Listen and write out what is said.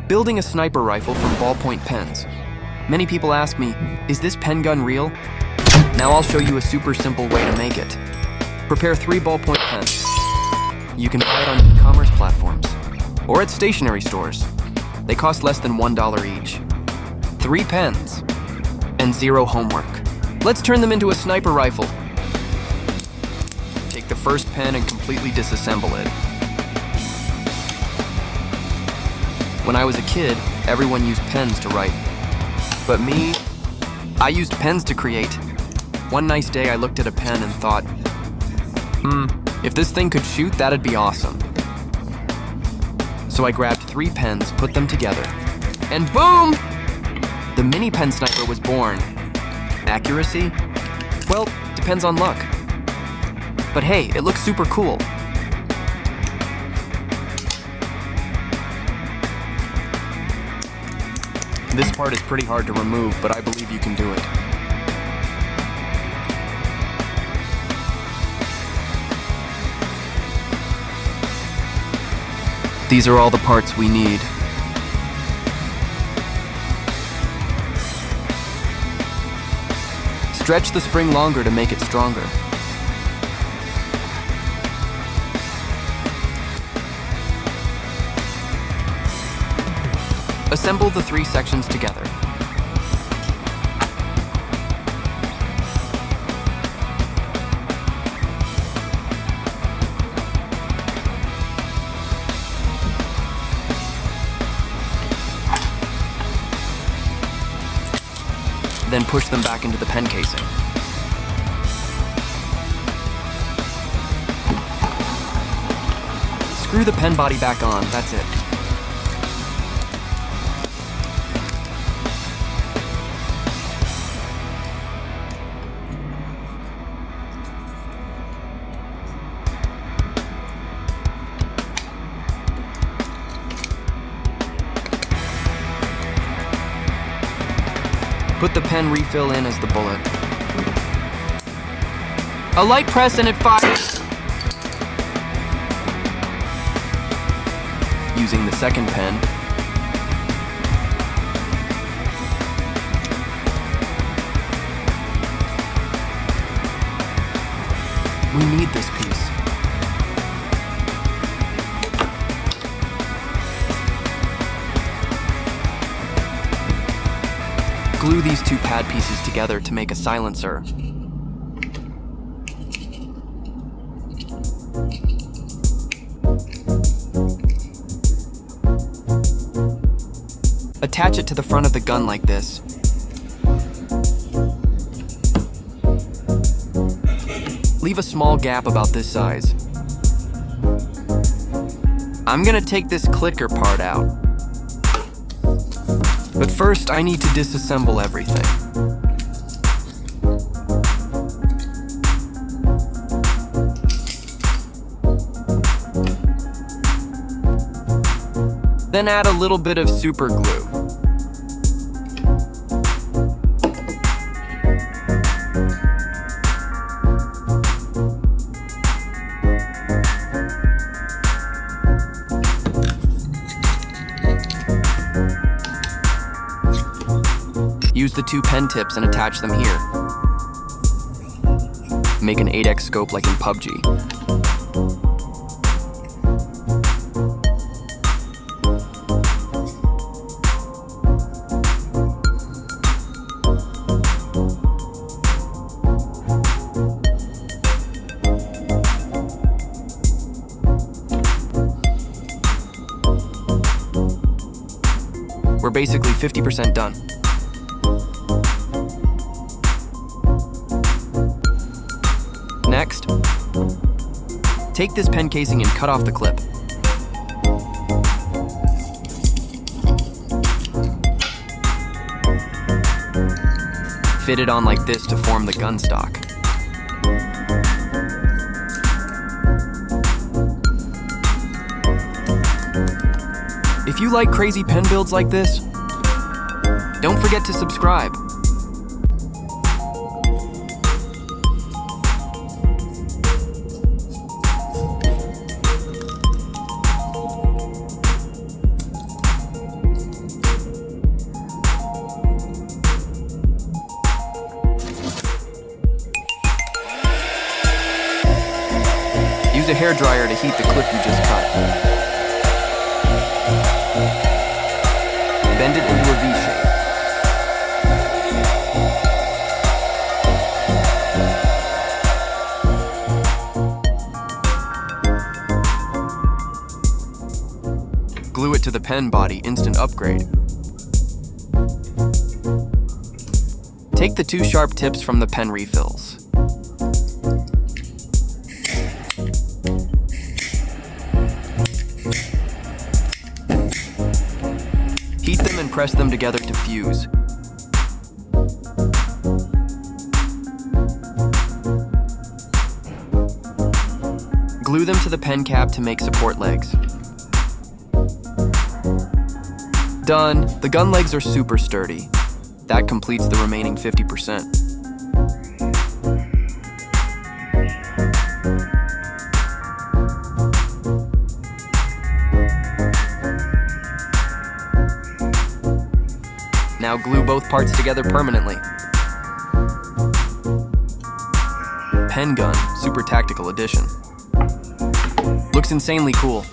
Building a sniper rifle from Ballpoint Pens. Many people ask me, is this pen gun real? Now I'll show you a super simple way to make it. Prepare 3 ballpoint pens. You can buy it on e-commerce platforms or at stationery stores. They cost less than $1 each. 3 pens and 0 homework. Let's turn them into a sniper rifle. Take the first pen and completely disassemble it. When I was a kid, everyone used pens to write. But me, I used pens to create. One nice day I looked at a pen and thought, if this thing could shoot, that'd be awesome. So I grabbed 3 pens, put them together, and boom! The mini pen sniper was born. Accuracy? Well, depends on luck. But hey, it looks super cool. This part is pretty hard to remove, but I believe you can do it. These are all the parts we need. Stretch the spring longer to make it stronger. Assemble the 3 sections together. Then push them back into the pen casing. Screw the pen body back on, that's it. Put the pen refill in as the bullet. A light press and it fires. Using the second pen. We need this piece. Glue these 2 pad pieces together to make a silencer. Attach it to the front of the gun like this. Leave a small gap about this size. I'm gonna take this clicker part out. But first, I need to disassemble everything. Then add a little bit of super glue. Use the 2 pen tips and attach them here. Make an 8x scope like in PUBG. We're basically 50% done. Next, take this pen casing and cut off the clip. Fit it on like this to form the gun stock. If you like crazy pen builds like this, don't forget to subscribe. Use a hairdryer to heat the clip you just cut. Bend it into a V shape. Glue it to the pen body, instant upgrade. Take the 2 sharp tips from the pen refills. Heat them and press them together to fuse. Glue them to the pen cap to make support legs. Done. The gun legs are super sturdy. That completes the remaining 50%. Now glue both parts together permanently. Pen gun, super tactical edition. Looks insanely cool.